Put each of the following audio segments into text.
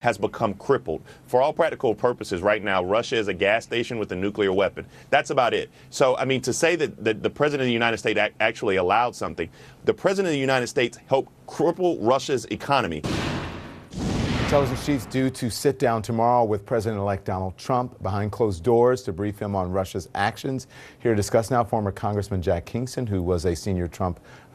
has become crippled. For all practical purposes, right now, Russia is a gas station with a nuclear weapon. That's about it. So, I mean, to say that the President of the United States actually allowed something, the President of the United States helped cripple Russia's economy. Intelligence chiefs due to sit down tomorrow with President-elect Donald Trump behind closed doors to brief him on Russia's actions. Here to discuss now, former Congressman Jack Kingston, who was a senior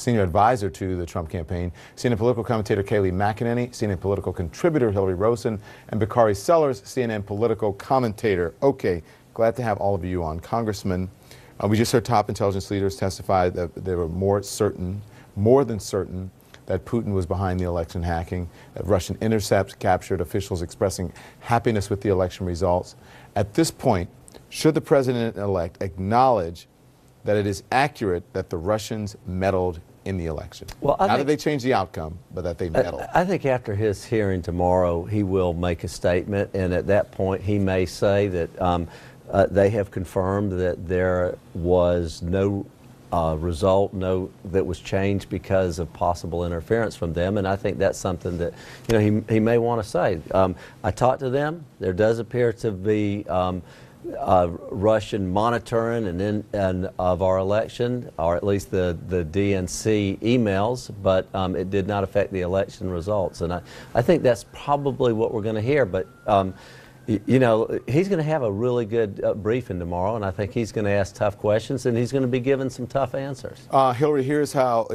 advisor to the Trump campaign, CNN political commentator Kayleigh McEnany, CNN political contributor Hillary Rosen, and Bakari Sellers, CNN political commentator. Okay, glad to have all of you on. Congressman, we just heard top intelligence leaders testify that they were more than certain that Putin was behind the election hacking, that Russian intercepts captured officials expressing happiness with the election results. At this point, should the president-elect acknowledge that it is accurate that the Russians meddled in the election? Well, not that they changed the outcome, but that they meddled. I think after his hearing tomorrow, he will make a statement, and at that point, he may say that they have confirmed that there was no result that was changed because of possible interference from them, and I think that's something that he may want to say. I talked to them. There does appear to be Russian monitoring of our election, or at least the DNC emails, but it did not affect the election results, and I think that's probably what we're going to hear. But he's going to have a really good briefing tomorrow, and I think he's going to ask tough questions, and he's going to be given some tough answers. Hillary, here's how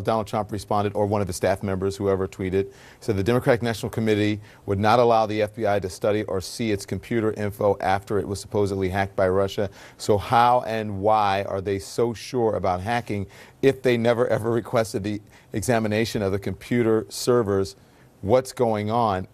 Donald Trump responded, or one of the staff members, whoever tweeted, said the Democratic National Committee would not allow the FBI to study or see its computer info after it was supposedly hacked by Russia. So how and why are they so sure about hacking if they never ever requested the examination of the computer servers? What's going on?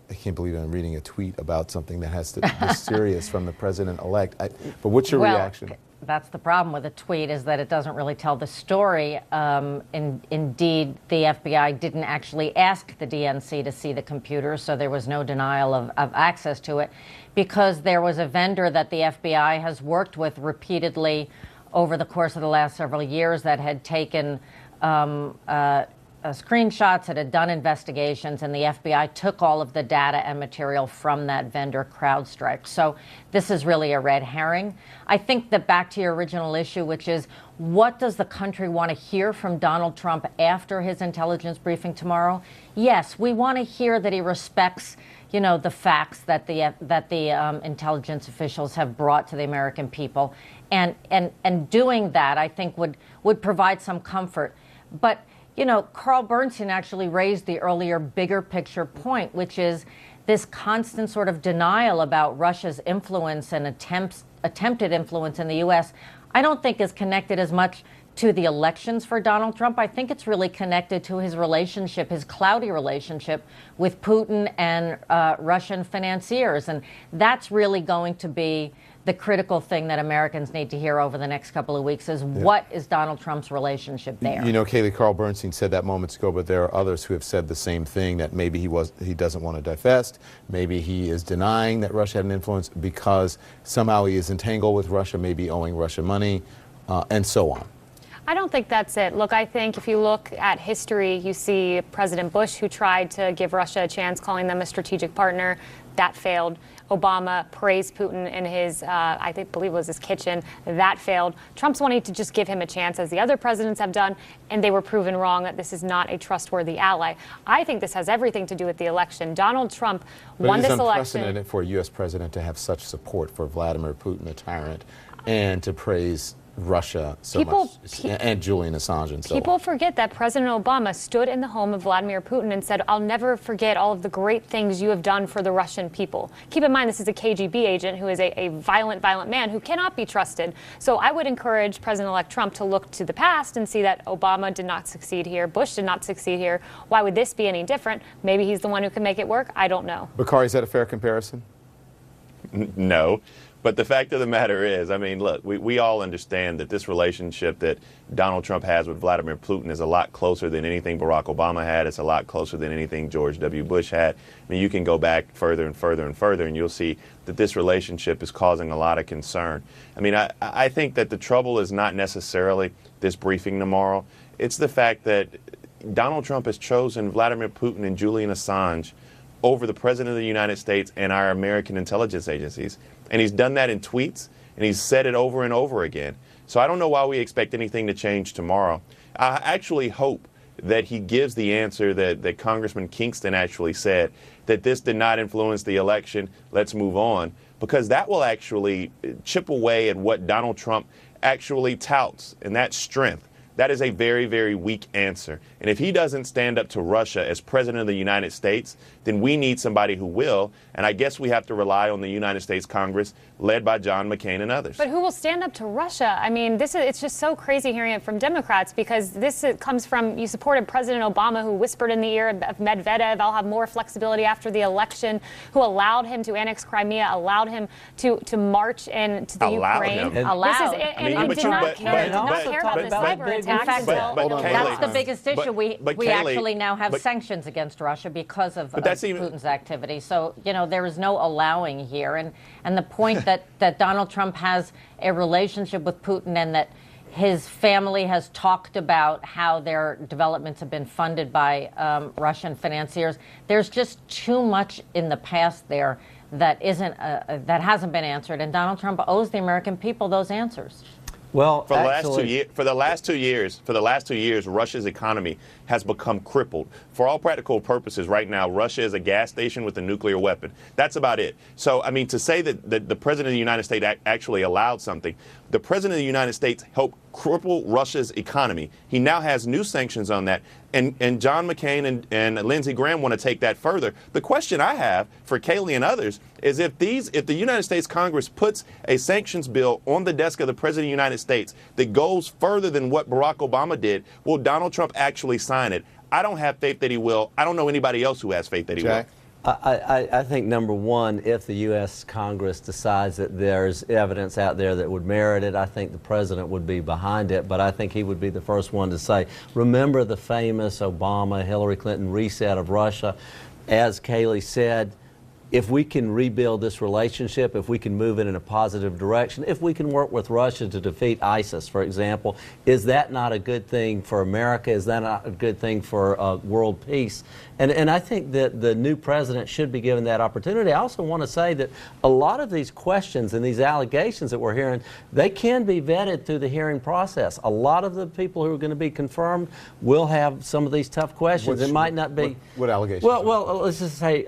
I can't believe I'm reading a tweet about something that has to be serious from the president-elect. But what's your reaction? That's the problem with a tweet, is that it doesn't really tell the story. Indeed, the FBI didn't actually ask the DNC to see the computer, so there was no denial of access to it, because there was a vendor that the FBI has worked with repeatedly over the course of the last several years that had taken screenshots, that had done investigations, and the FBI took all of the data and material from that vendor, CrowdStrike. So this is really a red herring. I think that back to your original issue, which is, what does the country want to hear from Donald Trump after his intelligence briefing tomorrow? Yes, we want to hear that he respects the facts that the intelligence officials have brought to the American people. And doing that, I think, would provide some comfort. But Carl Bernstein actually raised the earlier bigger picture point, which is this constant sort of denial about Russia's influence and attempted influence in the U.S. I don't think is connected as much to the elections for Donald Trump. I think it's really connected to his relationship, his cloudy relationship with Putin and Russian financiers. And that's really going to be the critical thing that Americans need to hear over the next couple of weeks is what is Donald Trump's relationship there? Kayleigh, Carl Bernstein said that moments ago, but there are others who have said the same thing, that maybe he doesn't want to divest, maybe he is denying that Russia had an influence because somehow he is entangled with Russia, maybe owing Russia money, and so on. I don't think that's it. Look, I think if you look at history, you see President Bush, who tried to give Russia a chance, calling them a strategic partner. That failed. Obama praised Putin in his, believe it was his kitchen. That failed. Trump's wanting to just give him a chance, as the other presidents have done, and they were proven wrong, that this is not a trustworthy ally. I think this has everything to do with the election. Donald Trump won this election. It is unprecedented for a U.S. president to have such support for Vladimir Putin, a tyrant, and to praise Russia so much, and Julian Assange and so on. People forget that President Obama stood in the home of Vladimir Putin and said, "I'll never forget all of the great things you have done for the Russian people." Keep in mind, this is a KGB agent who is a violent man who cannot be trusted. So I would encourage President-elect Trump to look to the past and see that Obama did not succeed here, Bush did not succeed here. Why would this be any different? Maybe he's the one who can make it work. I don't know. Bakari, is that a fair comparison? No. But the fact of the matter is, I mean, look, we all understand that this relationship that Donald Trump has with Vladimir Putin is a lot closer than anything Barack Obama had. It's a lot closer than anything George W. Bush had. I mean, you can go back further and further and further, and you'll see that this relationship is causing a lot of concern. I mean, I think that the trouble is not necessarily this briefing tomorrow. It's the fact that Donald Trump has chosen Vladimir Putin and Julian Assange over the President of the United States and our American intelligence agencies. And he's done that in tweets, and he's said it over and over again. So I don't know why we expect anything to change tomorrow. I actually hope that he gives the answer that Congressman Kingston actually said, that this did not influence the election, let's move on, because that will actually chip away at what Donald Trump actually touts, and that's strength. That is a very, very weak answer. And if he doesn't stand up to Russia as president of the United States, then we need somebody who will. And I guess we have to rely on the United States Congress, led by John McCain and others. But who will stand up to Russia? I mean, it's just so crazy hearing it from Democrats, because this comes from, you supported President Obama, who whispered in the ear of Medvedev, I'll have more flexibility after the election, who allowed him to annex Crimea, allowed him to march into the Ukraine. Allowed. And did not care about the cyber attacks. That's the biggest issue. We Kayleigh, actually now have sanctions against Russia because of Putin's activity. So, there is no allowing here. And the point that Donald Trump has a relationship with Putin, and that his family has talked about how their developments have been funded by Russian financiers. There's just too much in the past there that hasn't been answered, and Donald Trump owes the American people those answers. Well, for the last 2 years, Russia's economy has become crippled. For all practical purposes, right now, Russia is a gas station with a nuclear weapon. That's about it. So, I mean, to say that the President of the United States actually allowed something, the President of the United States helped cripple Russia's economy. He now has new sanctions on that. And John McCain and Lindsey Graham want to take that further. The question I have for Kayleigh and others is if the United States Congress puts a sanctions bill on the desk of the President of the United States that goes further than what Barack Obama did, will Donald Trump actually sign it? I don't have faith that he will. I don't know anybody else who has faith that he will. I think, number one, if the U.S. Congress decides that there's evidence out there that would merit it, I think the president would be behind it. But I think he would be the first one to say, remember the famous Obama-Hillary Clinton reset of Russia. As Kayleigh said, if we can rebuild this relationship, if we can move it in a positive direction, if we can work with Russia to defeat ISIS, for example, is that not a good thing for America? Is that not a good thing for world peace? And I think that the new president should be given that opportunity. I also want to say that a lot of these questions and these allegations that we're hearing, they can be vetted through the hearing process. A lot of the people who are going to be confirmed will have some of these tough questions. It might not be. What allegations? Well, let's just say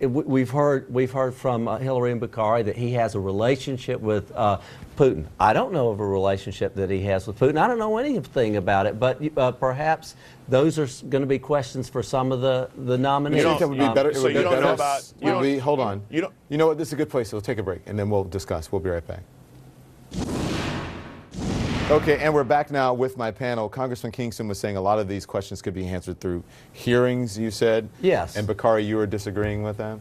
we've heard from Hillary and Bakari that he has a relationship with Putin. I don't know of a relationship that he has with Putin. I don't know anything about it, but perhaps those are going to be questions for some of the nominees. You think that would be better? So you don't know about... Hold on. You know what? This is a good place. So we'll take a break, and then we'll discuss. We'll be right back. Okay, and we're back now with my panel. Congressman Kingston was saying a lot of these questions could be answered through hearings, you said. Yes. And Bakari, you were disagreeing with that?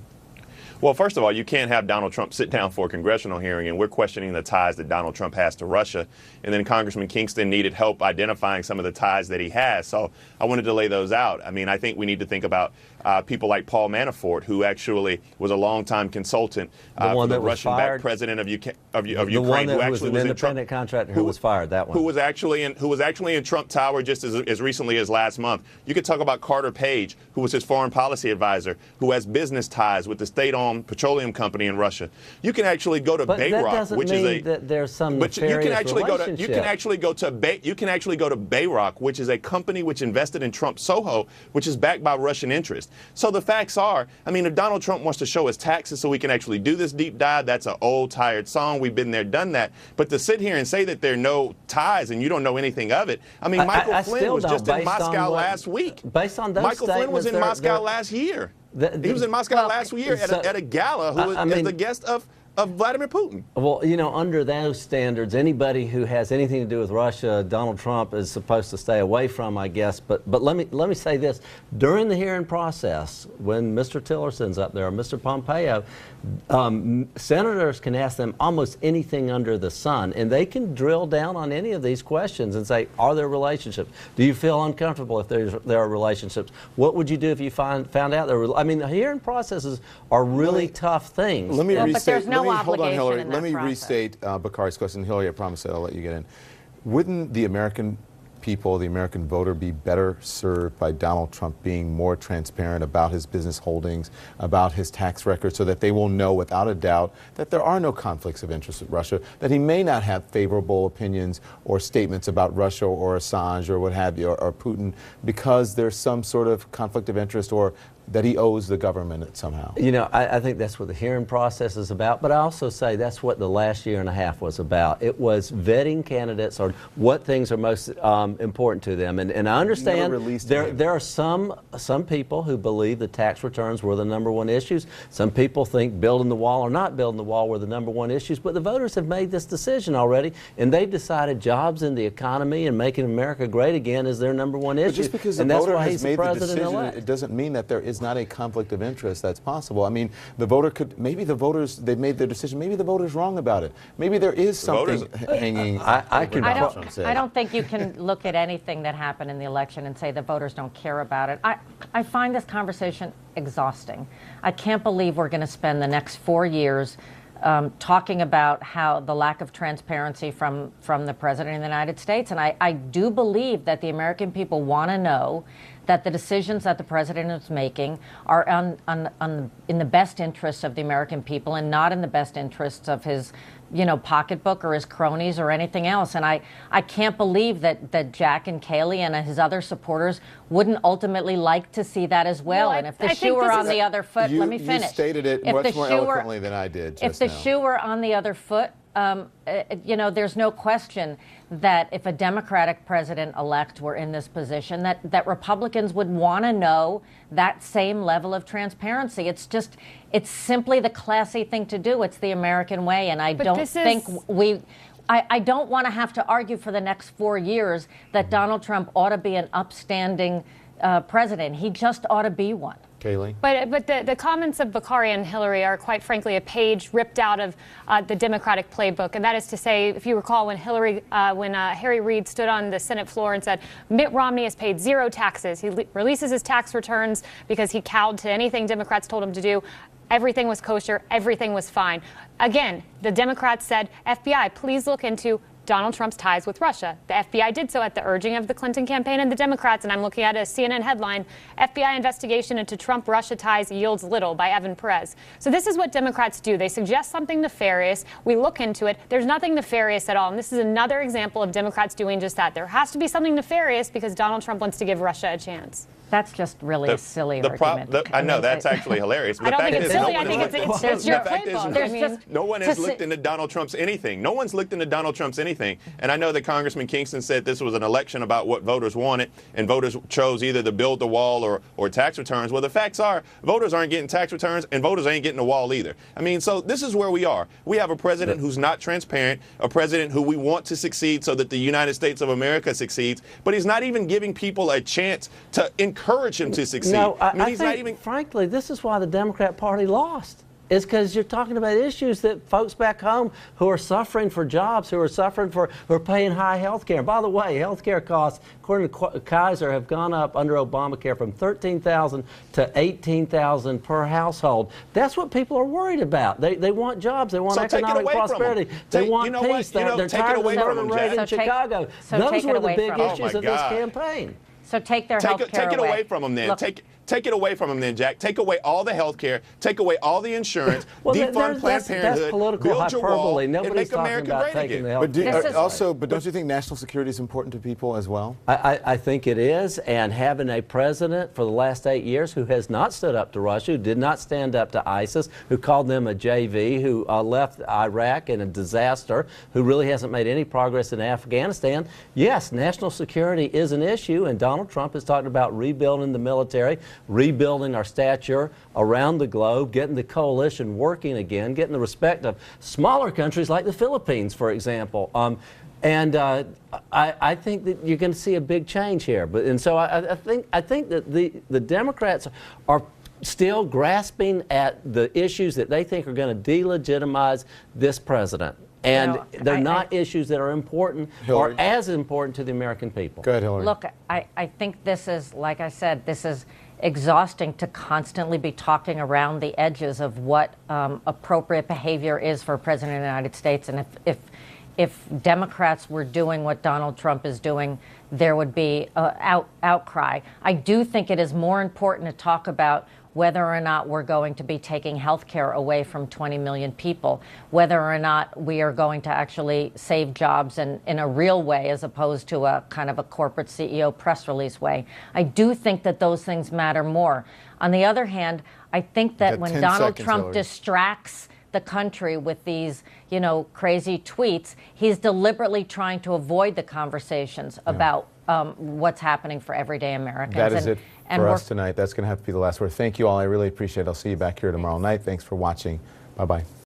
Well, first of all, you can't have Donald Trump sit down for a congressional hearing, and we're questioning the ties that Donald Trump has to Russia. And then Congressman Kingston needed help identifying some of the ties that he has. So I wanted to lay those out. I mean, I think we need to think about people like Paul Manafort, who actually was a longtime consultant for the Russian-backed president of Ukraine, the one that was an independent contractor who was fired. That one. Who was actually in Trump Tower just as recently as last month. You could talk about Carter Page, who was his foreign policy advisor, who has business ties with the state-owned petroleum company in Russia. You can actually go to Bayrock, which is a. That there's some nefarious relationship. You can actually go to Bayrock, which is a company which invested in Trump Soho, which is backed by Russian interests. So the facts are, I mean, if Donald Trump wants to show his taxes so we can actually do this deep dive, that's an old, tired song. We've been there, done that. But to sit here and say that there are no ties and you don't know anything of it, I mean, Michael Flynn was just in Moscow last week. Based on those Michael Flynn was in Moscow last year. He was in Moscow last year at a gala who was the guest of Vladimir Putin. Well, you know, under those standards, anybody who has anything to do with Russia, Donald Trump is supposed to stay away from, I guess. But let me say this: during the hearing process, when Mr. Tillerson's up there or Mr. Pompeo, senators can ask them almost anything under the sun, and they can drill down on any of these questions and say, are there relationships? Do you feel uncomfortable if there are relationships? What would you do if you found out there were? I mean, the hearing processes are really tough things. Let me restate. But there's no hold on, Hillary. in that Let me process. restate Bakari's question. Hillary, I promise that I'll let you get in. Wouldn't the American people, the American voter, be better served by Donald Trump being more transparent about his business holdings, about his tax record, so that they will know without a doubt that there are no conflicts of interest with Russia, that he may not have favorable opinions or statements about Russia or Assange or what have you, or Putin, because there's some sort of conflict of interest or that he owes the government somehow? You know, I think that's what the hearing process is about, but I also say that's what the last year and a half was about. It was vetting candidates on what things are most important to them. And I understand there are some people who believe the tax returns were the #1 issues. Some people think building the wall or not building the wall were the #1 issues, but the voters have made this decision already, and they've decided jobs in the economy and making America great again is their #1 issue. But just because the voter has made the decision, it doesn't mean that there is not a conflict of interest that's possible. I mean, the voter could, maybe the voters, they've made their decision, maybe the voter's wrong about it. Maybe there is something hanging. I don't think you can look at anything that happened in the election and say the voters don't care about it. I find this conversation exhausting. I can't believe we're going to spend the next 4 years talking about how the lack of transparency from the President of the United States. And I do believe that the American people want to know that the decisions that the President is making are in the best interests of the American people and not in the best interests of his pocketbook or his cronies or anything else. And I can't believe that Jack and Kayleigh and his other supporters wouldn't ultimately like to see that as well. And if the shoe were on the other foot, let me finish. You stated it much more eloquently than I did just now. If the shoe were on the other foot, there's no question that if a Democratic president-elect were in this position, that Republicans would want to know that same level of transparency. It's simply the classy thing to do. It's the American way, and I don't want to have to argue for the next 4 years that Donald Trump ought to be an upstanding president. He just ought to be one. Kayleigh? But the comments of Bakari and Hillary are, quite frankly, a page ripped out of the Democratic playbook. And that is to say, if you recall, when Harry Reid stood on the Senate floor and said, Mitt Romney has paid 0 taxes. He releases his tax returns because he cowed to anything Democrats told him to do. Everything was kosher. Everything was fine. Again, the Democrats said, FBI, please look into Donald Trump's ties with Russia. The FBI did so at the urging of the Clinton campaign and the Democrats, and I'm looking at a CNN headline, FBI investigation into Trump-Russia ties yields little, by Evan Perez. So this is what Democrats do. They suggest something nefarious. We look into it. There's nothing nefarious at all, and this is another example of Democrats doing just that. There has to be something nefarious because Donald Trump wants to give Russia a chance. That's just really a silly argument. I know, that's actually hilarious. I don't think it's silly. I think it's your playbook. No one has looked into Donald Trump's anything. No one's looked into Donald Trump's anything. And I know that Congressman Kingston said this was an election about what voters wanted, and voters chose either to build the wall or tax returns. Well, the facts are voters aren't getting tax returns, and voters ain't getting the wall either. I mean, so this is where we are. We have a president who's not transparent, a president who we want to succeed so that the United States of America succeeds, but he's not even giving people a chance to encourage him to succeed. No, I think, frankly, this is why the Democrat Party lost. It's because you're talking about issues that folks back home who are suffering for jobs, who are paying high health care. By the way, health care costs, according to Kaiser, have gone up under Obamacare from $13,000 to $18,000 per household. That's what people are worried about. They want jobs. They want economic prosperity. They want peace. They're tired of the murder rate in Chicago. Those were the big issues of this campaign. So take their health care away. Take it away from them then. Look, take it away from them then, Jack. Take away all the health care. Take away all the insurance. Defund Planned Parenthood. That's political build your wall, hyperbole. Nobody's and make talking America about great taking again. the health care. But don't you think national security is important to people as well? I think it is, and having a president for the last 8 years who has not stood up to Russia, who did not stand up to ISIS, who called them a JV, who left Iraq in a disaster, who really hasn't made any progress in Afghanistan. Yes, national security is an issue, and Donald Trump is talking about rebuilding the military, rebuilding our stature around the globe, getting the coalition working again, getting the respect of smaller countries like the Philippines, for example. I think that you're going to see a big change here. So I think that the Democrats are still grasping at the issues that they think are going to delegitimize this president. And they're not issues that are important or as important to the American people. Go ahead, Hillary. Look, I think this is, like I said, this is exhausting to constantly be talking around the edges of what appropriate behavior is for a president of the United States. And if Democrats were doing what Donald Trump is doing, there would be outcry. I do think it is more important to talk about whether or not we're going to be taking health care away from 20 million people, whether or not we are going to actually save jobs in a real way as opposed to a kind of a corporate CEO press release way. I do think that those things matter more. On the other hand, I think that when Donald Trump distracts the country with these, crazy tweets, he's deliberately trying to avoid the conversations about what's happening for everyday Americans. That is it for us tonight. That's going to have to be the last word. Thank you all. I really appreciate it. I'll see you back here tomorrow night. Thanks for watching. Bye-bye.